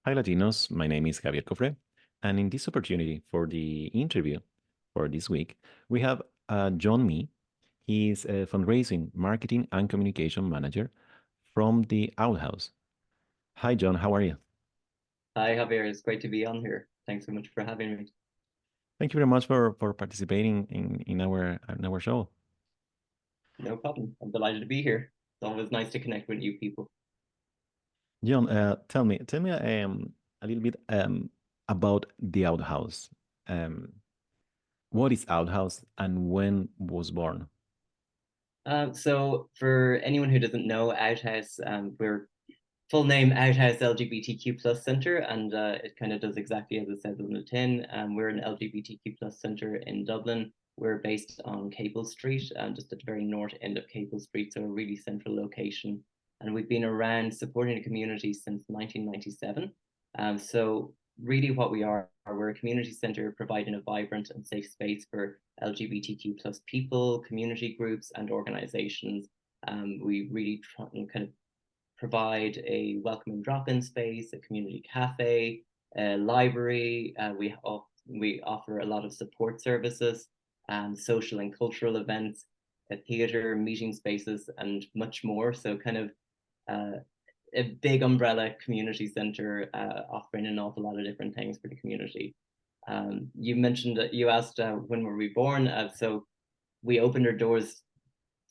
Hi, Latinos. My name is Javier Cofré. And in this opportunity for the interview for this week, we have John Mee. He's a fundraising, marketing, and communication manager from the Outhouse. Hi, John. How are you? Hi, Javier. It's great to be on here. Thanks so much for having me. Thank you very much for participating in our show. No problem. I'm delighted to be here. It's always nice to connect with new people. John, tell me a little bit about the Outhouse. Um, what is Outhouse and when was born? So for anyone who doesn't know, Outhouse, we're full name Outhouse LGBTQ plus Center, and it kind of does exactly as it says on the tin. We're an LGBTQ plus center in Dublin. We're based on Cable Street, just at the very north end of Cable Street, so a really central location. And we've been around supporting the community since 1997. So really what we are, we're a community center providing a vibrant and safe space for LGBTQ plus people, community groups, and organizations. We really try and kind of provide a welcoming drop-in space, a community cafe, a library. We offer a lot of support services, social and cultural events, a theater, meeting spaces, and much more. So kind of uh, a big umbrella community center offering an awful lot of different things for the community. You mentioned that you asked when were we born? So we opened our doors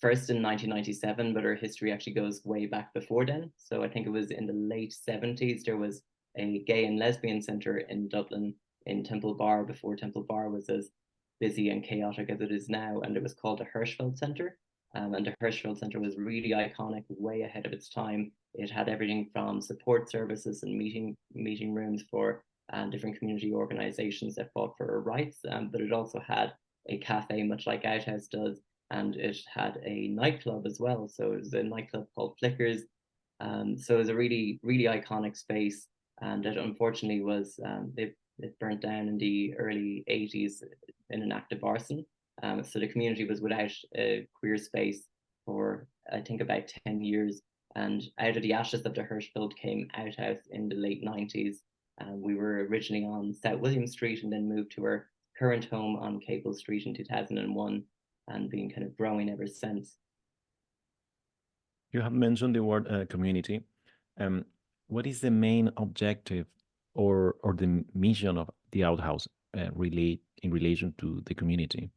first in 1997, but our history actually goes way back before then. So I think it was in the late 70s, there was a gay and lesbian center in Dublin in Temple Bar before Temple Bar was as busy and chaotic as it is now. And it was called the Hirschfeld Center. And the Hirschfeld Center was really iconic, way ahead of its time. It had everything from support services and meeting rooms for different community organizations that fought for rights, but it also had a cafe, much like Outhouse does, and it had a nightclub as well. So it was a nightclub called Flickers. So it was a really, really iconic space, and it unfortunately was it burnt down in the early 80s in an act of arson. So the community was without a queer space for I think about 10 years. And out of the ashes of the Hirschfeld came Outhouse in the late 90s. We were originally on South William Street and then moved to our current home on Cable Street in 2001 and been kind of growing ever since. You have mentioned the word community. Um, what is the main objective or the mission of the outhouse relate in relation to the community?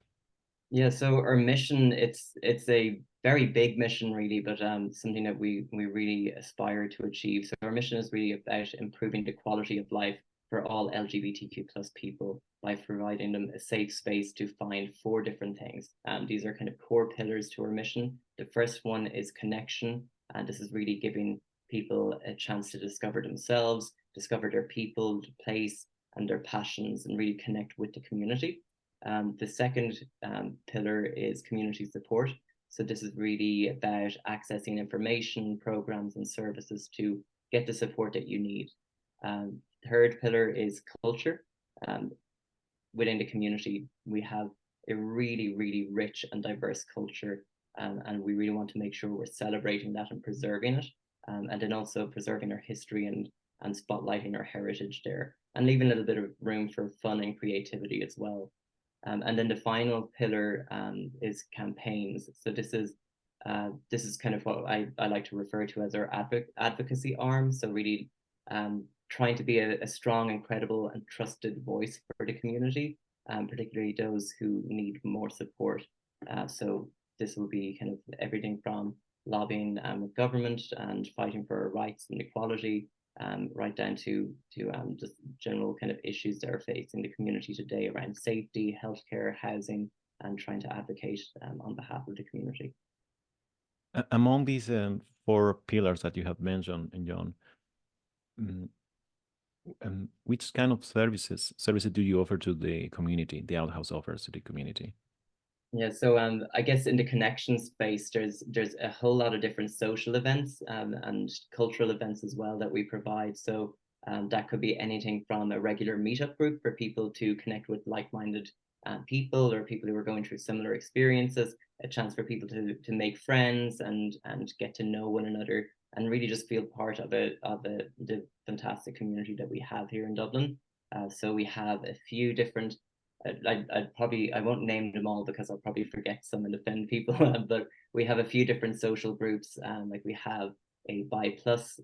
Yeah, so our mission, it's a very big mission really, but something that we really aspire to achieve. So our mission is really about improving the quality of life for all LGBTQ plus people by providing them a safe space to find four different things. These are kind of core pillars to our mission. The first one is connection, and this is really giving people a chance to discover themselves, discover their people, the place, and their passions, and really connect with the community. The second pillar is community support. So this is really about accessing information, programs, and services to get the support that you need. Third pillar is culture. Um, Within the community, we have a really, really rich and diverse culture, and we really want to make sure we're celebrating that and preserving it, and then also preserving our history and spotlighting our heritage there, and leaving a little bit of room for fun and creativity as well. And then the final pillar is campaigns. So this is kind of what I like to refer to as our advocacy arm. So really trying to be a strong and credible and trusted voice for the community, particularly those who need more support. So this will be kind of everything from lobbying with government and fighting for rights and equality, right down to just general kind of issues that are facing the community today around safety, healthcare, housing, and trying to advocate on behalf of the community. Among these four pillars that you have mentioned, John, mm, which kind of services do you offer to the community? The outhouse offers to the community. Yeah, so I guess in the connection space, there's a whole lot of different social events and cultural events as well that we provide. So that could be anything from a regular meetup group for people to connect with like-minded people or people who are going through similar experiences, a chance for people to make friends and get to know one another and really just feel part of the fantastic community that we have here in Dublin. So we have a few different, I won't name them all because I'll probably forget some and offend people, but we have a few different social groups. Like we have a bi plus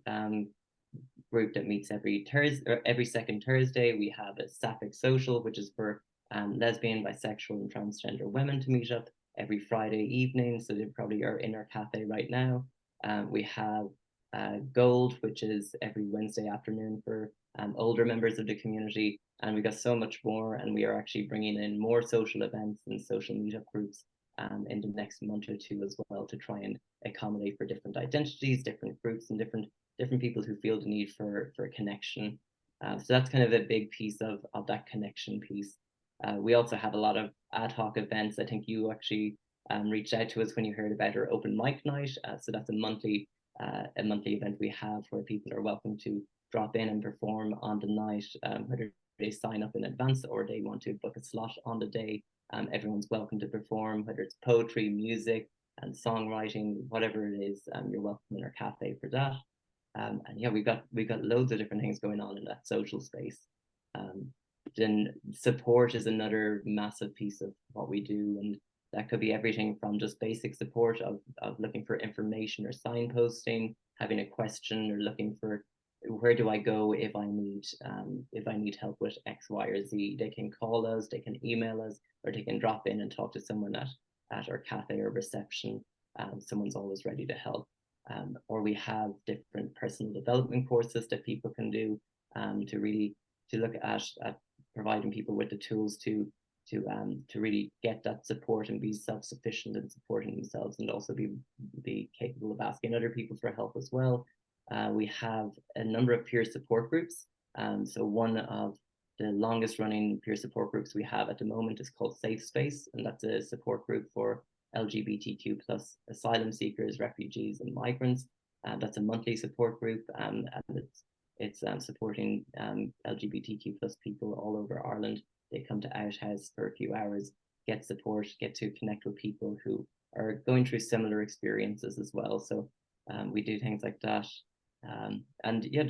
group that meets every Thursday or every second Thursday. We have a sapphic social, which is for lesbian, bisexual, and transgender women to meet up every Friday evening. So they probably are in our cafe right now. We have Gold, which is every Wednesday afternoon for older members of the community. And we got so much more, and we are actually bringing in more social events and social meetup groups in the next month or two as well, to try and accommodate for different identities, different groups, and different people who feel the need for a connection. So that's kind of a big piece of that connection piece. We also have a lot of ad hoc events. I think you actually reached out to us when you heard about our open mic night. So that's a monthly event we have where people are welcome to drop in and perform on the night, whether they sign up in advance or they want to book a slot on the day. Everyone's welcome to perform, whether it's poetry, music, and songwriting, whatever it is. You're welcome in our cafe for that. And yeah, we got loads of different things going on in that social space. Then support is another massive piece of what we do, and that could be everything from just basic support of looking for information or signposting, having a question, or looking for where do I go if I need help with X, Y, or Z. They can call us, they can email us, or they can drop in and talk to someone at our cafe or reception. Someone's always ready to help. Or we have different personal development courses that people can do to look at providing people with the tools to really get that support and be self-sufficient in supporting themselves, and also be capable of asking other people for help as well. We have a number of peer support groups. So one of the longest running peer support groups we have at the moment is called Safe Space, and that's a support group for LGBTQ plus asylum seekers, refugees, and migrants. That's a monthly support group, and it's supporting LGBTQ plus people all over Ireland. They come to Outhouse for a few hours, get support, get to connect with people who are going through similar experiences as well. So we do things like that. And yeah,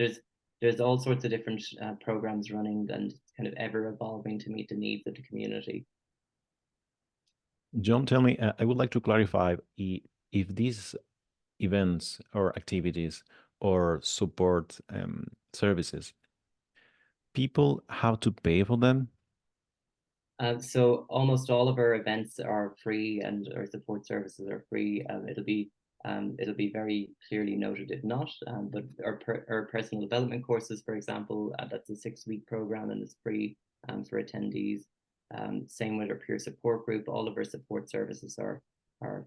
there's all sorts of different programs running, and kind of ever evolving to meet the needs of the community. John, tell me, I would like to clarify if these events or activities or support services, people have to pay for them? So almost all of our events are free, and our support services are free. It'll be very clearly noted if not. But our personal development courses, for example, that's a 6-week program and it's free for attendees. Same with our peer support group. All of our support services are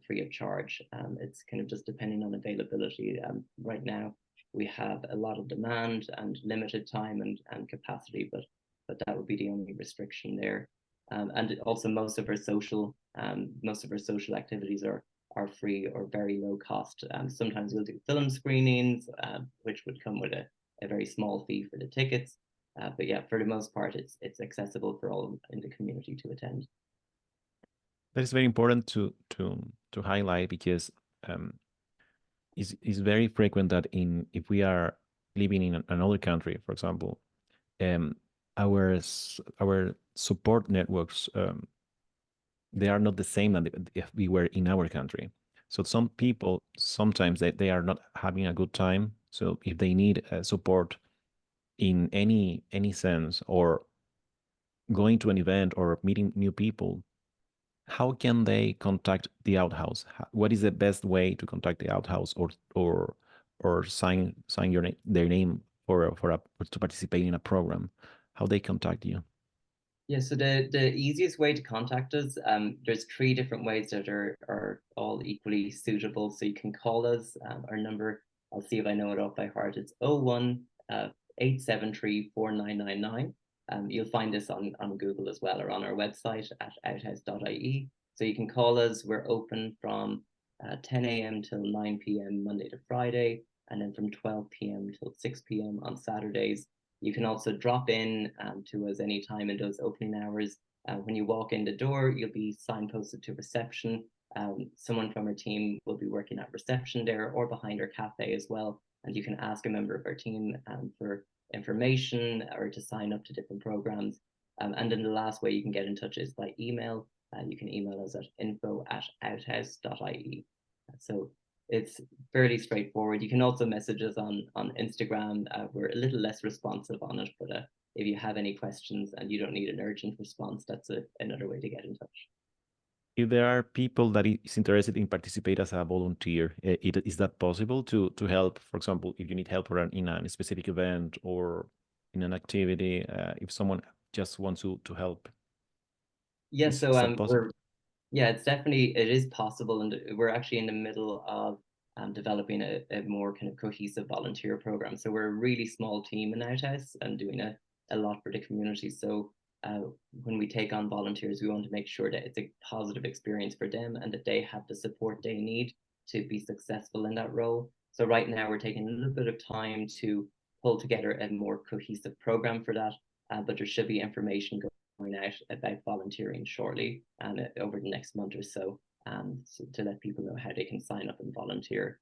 free of charge. It's kind of just depending on availability. Right now, we have a lot of demand and limited time and capacity, but that would be the only restriction there. And also most of our social activities are free or very low cost. Sometimes we'll do film screenings, which would come with a very small fee for the tickets. But yeah, for the most part, it's accessible for all in the community to attend. That is very important to highlight, because it's very frequent that if we are living in another country, for example, our support networks, they are not the same as if we were in our country. So some people, sometimes they are not having a good time. So if they need support in any sense, or going to an event or meeting new people, how can they contact the Outhouse? What is the best way to contact the Outhouse, or sign their name to participate in a program? How they contact you? Yeah, so the easiest way to contact us, there's 3 different ways that are all equally suitable. So you can call us. Our number, I'll see if I know it off by heart. It's 01 873 4999. You'll find this on Google as well, or on our website at outhouse.ie. So you can call us. We're open from 10 a.m. till 9 p.m. Monday to Friday, and then from 12 p.m. till 6 p.m. on Saturdays. You can also drop in to us anytime in those opening hours. When you walk in the door, you'll be signposted to reception. Someone from our team will be working at reception there or behind our cafe as well. And you can ask a member of our team for information or to sign up to different programs. And then the last way you can get in touch is by email. You can email us at info@outhouse.ie. So it's fairly straightforward. You can also message us on Instagram. We're a little less responsive on it, but if you have any questions and you don't need an urgent response, that's another way to get in touch. If there are people that is interested in participate as a volunteer, is that possible to help? For example, if you need help in a specific event or in an activity, if someone just wants to help, Yeah, is so that possible? it is possible, and we're actually in the middle of developing a more kind of cohesive volunteer program. So we're a really small team in Outhouse and doing a lot for the community. So when we take on volunteers, we want to make sure that it's a positive experience for them and that they have the support they need to be successful in that role. So right now we're taking a little bit of time to pull together a more cohesive program for that, but there should be information going out about volunteering shortly and over the next month or so, to let people know how they can sign up and volunteer.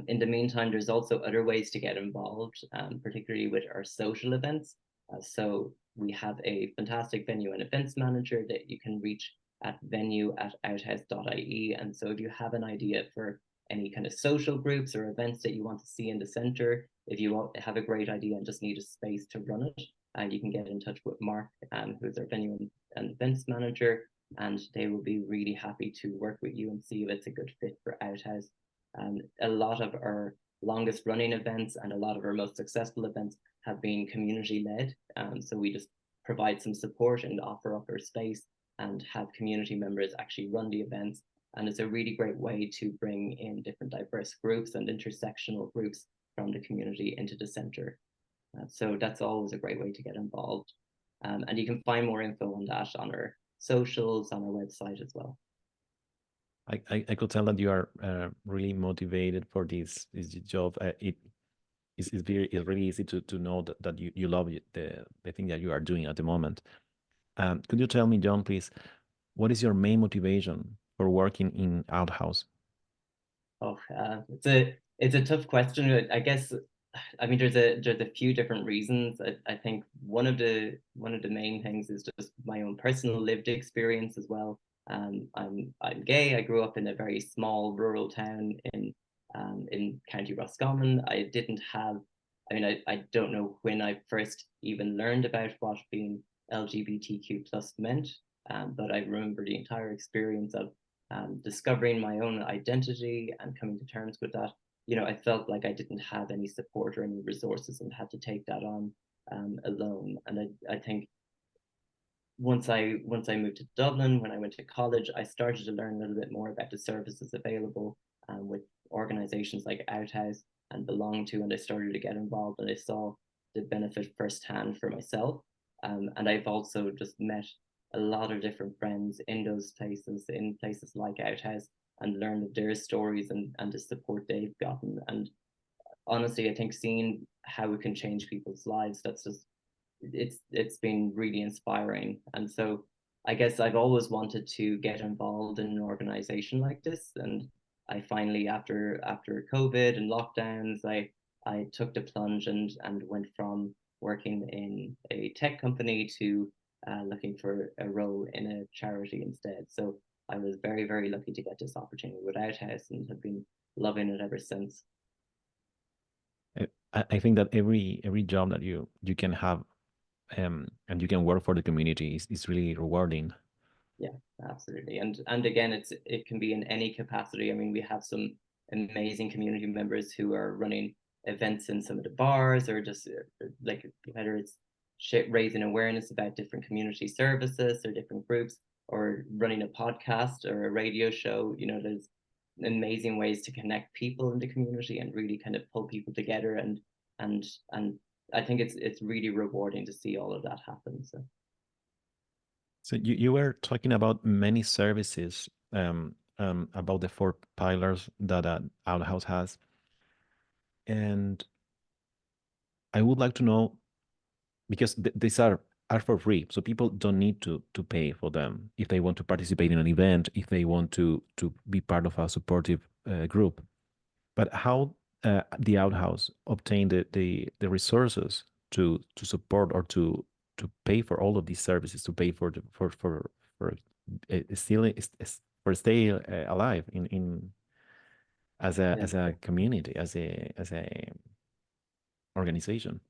In the meantime, there's also other ways to get involved, particularly with our social events. So we have a fantastic venue and events manager that you can reach at venue@outhouse.ie. And so if you have an idea for any kind of social groups or events that you want to see in the center, if you have a great idea and just need a space to run it, you can get in touch with Mark, who's our venue and events manager, and they will be really happy to work with you and see if it's a good fit for Outhouse. A lot of our longest running events and a lot of our most successful events have been community led. So we just provide some support and offer up our space and have community members actually run the events. And it's a really great way to bring in different diverse groups and intersectional groups from the community into the center. So that's always a great way to get involved. And you can find more info on that on our socials, on our website as well. I could tell that you are really motivated for this job. It's really easy to know that you love the thing that you are doing at the moment. Could you tell me, John, please, what is your main motivation for working in Outhouse? Oh, it's a tough question. I guess, I mean, there's a few different reasons. I think one of the main things is just my own personal lived experience as well. I'm gay. I grew up in a very small rural town in County Roscommon. I didn't have, I mean, I don't know when I first even learned about what being LGBTQ plus meant, but I remember the entire experience of discovering my own identity and coming to terms with that. You know, I felt like I didn't have any support or any resources and had to take that on alone. And I think once I moved to Dublin, when I went to college, I started to learn a little bit more about the services available with organizations like Outhouse and Belong To, and I started to get involved and I saw the benefit firsthand for myself. And I've also just met a lot of different friends in those places, in places like Outhouse, and learned of their stories and the support they've gotten. And honestly, I think seeing how it can change people's lives, that's just it's been really inspiring. And so I guess I've always wanted to get involved in an organization like this. And I finally, after COVID and lockdowns, I took the plunge and went from working in a tech company to looking for a role in a charity instead. So I was very, very lucky to get this opportunity with Outhouse and have been loving it ever since. I think that every job that you can have and you can work for the community is really rewarding. Yeah, absolutely. And again, it can be in any capacity. I mean, we have some amazing community members who are running events in some of the bars, or just like whether it's raising awareness about different community services or different groups, or running a podcast or a radio show. You know, there's amazing ways to connect people in the community and really kind of pull people together. And I think it's really rewarding to see all of that happen. So you were talking about many services, about the four pillars that Outhouse has, and I would like to know, because these are are for free, so people don't need to pay for them if they want to participate in an event, if they want to be part of a supportive group. But how the Outhouse obtain the resources to support or to pay for all of these services, to pay for for still for stay alive in Yeah. as a community, as a organization.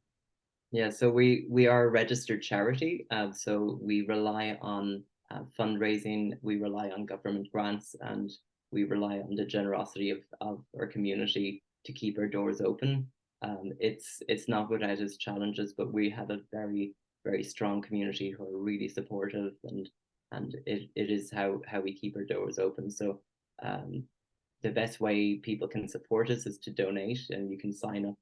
Yeah, so we are a registered charity, so we rely on fundraising, we rely on government grants, and we rely on the generosity of our community to keep our doors open. It's not without its challenges, but we have a very strong community who are really supportive, and it is how we keep our doors open. So the best way people can support us is to donate, and you can sign up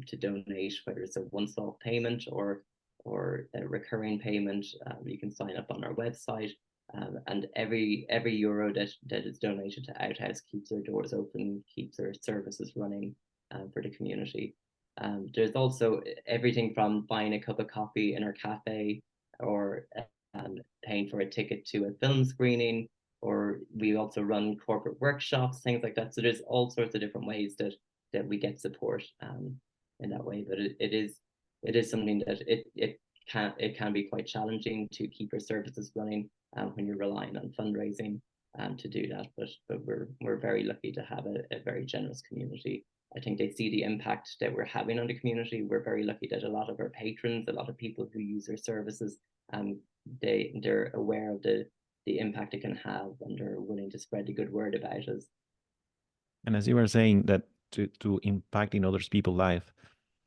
to donate, whether it's a once-off payment or a recurring payment. You can sign up on our website, and every euro that is donated to Outhouse keeps our doors open, keeps our services running for the community. There's also everything from buying a cup of coffee in our cafe, or paying for a ticket to a film screening, or we also run corporate workshops, things like that. So there's all sorts of different ways that we get support in that way. But it is something that it can be quite challenging to keep your services running when you're relying on fundraising to do that. But we're very lucky to have a very generous community. I think they see the impact that we're having on the community. We're very lucky that a lot of our patrons, a lot of people who use our services, they're aware of the impact it can have, and are willing to spread the good word about us. And as you were saying that to impact in others people's life,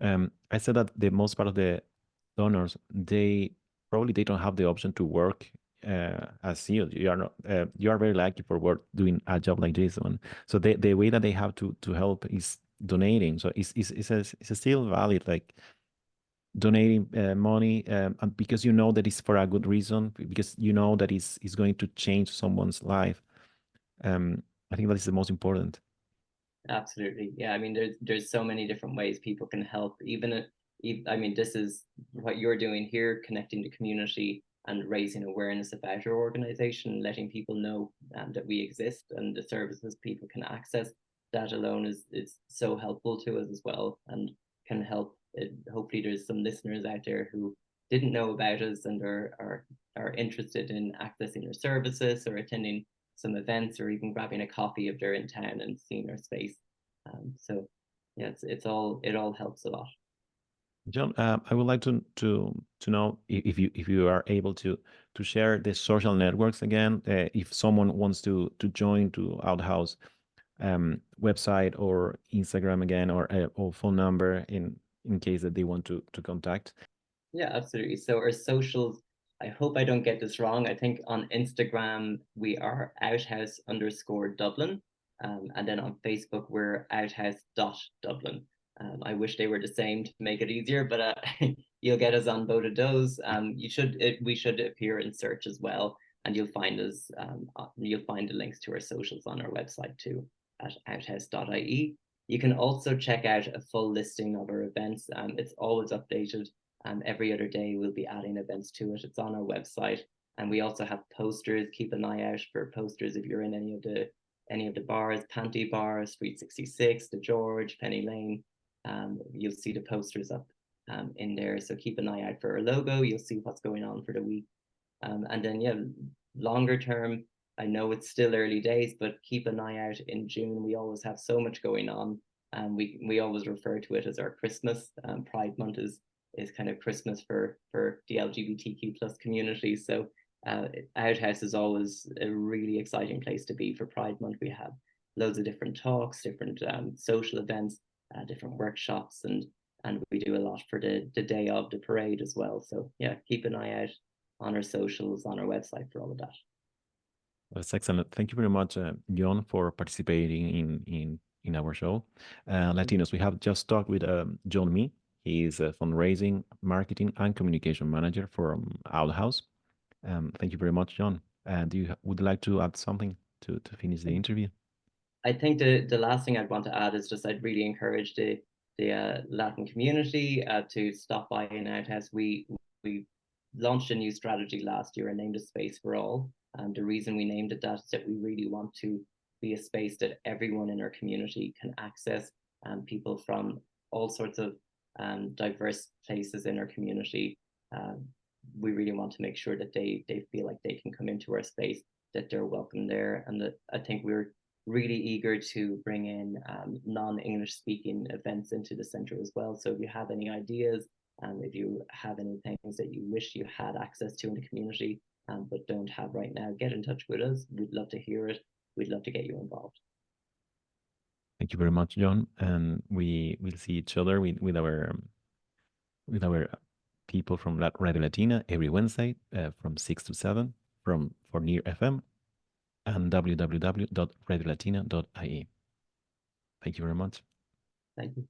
I said that the most part of the donors, they probably they don't have the option to work as you. You are not. You are very lucky for work doing a job like this one. So the way that they have to help is donating. So it's still valid, like donating money, and because you know that it's for a good reason, because you know that it's going to change someone's life. I think that is the most important. Absolutely. Yeah. I mean, there's so many different ways people can help. I mean, this is what you're doing here, connecting the community and raising awareness about your organization, letting people know that we exist and the services people can access. That alone is so helpful to us as well, and can help. Hopefully, there's some listeners out there who didn't know about us and are interested in accessing our services or attending some events, or even grabbing a coffee if they're in town and seeing our space. So yeah, it all helps a lot. John, I would like to know if you are able to share the social networks again. If someone wants to join to Outhouse website or Instagram again, or phone number in case that they want to contact. Yeah, absolutely. So our socials, I hope I don't get this wrong. I think on Instagram we are outhouse_Dublin. And then on Facebook we're outhouse.Dublin. I wish they were the same to make it easier, but you'll get us on both of those. We should appear in search as well, and you'll find us. You'll find the links to our socials on our website too, at outhouse.ie. You can also check out a full listing of our events. It's always updated. Every other day we'll be adding events to it. It's on our website, and we also have posters. Keep an eye out for posters if you're in any of the bars, Panty Bar, Street 66, the George, Penny Lane. You'll see the posters up in there. So keep an eye out for our logo. You'll see what's going on for the week. And then yeah, longer term, I know it's still early days, but keep an eye out in June. We always have so much going on. We always refer to it as our Christmas. Pride Month is kind of Christmas for the LGBTQ plus community. So Outhouse is always a really exciting place to be for Pride Month. We have loads of different talks, different social events, different workshops, and we do a lot for the day of the parade as well. So yeah, keep an eye out on our socials, on our website for all of that. That's excellent. Thank you very much, John, for participating in our show. Latinos, we have just talked with John Mee. He is a fundraising, marketing, and communication manager for Outhouse. Thank you very much, John. And would you like to add something to finish the interview? I think the last thing I'd want to add is just I'd really encourage the Latin community to stop by in Outhouse. We launched a new strategy last year and named it Space for All. The reason we named it that is that we really want to be a space that everyone in our community can access, people from all sorts of diverse places in our community. We really want to make sure that they feel like they can come into our space, that they're welcome there, and that I think we're really eager to bring in non-English speaking events into the center as well. So if you have any ideas, if you have any things that you wish you had access to in the community, but don't have right now, get in touch with us. We'd love to hear it. We'd love to get you involved. Thank you very much, John. And we will see each other with our people from Radio Latina every Wednesday from 6 to 7 for Near FM and www.radiolatina.ie. Thank you very much. Thank you.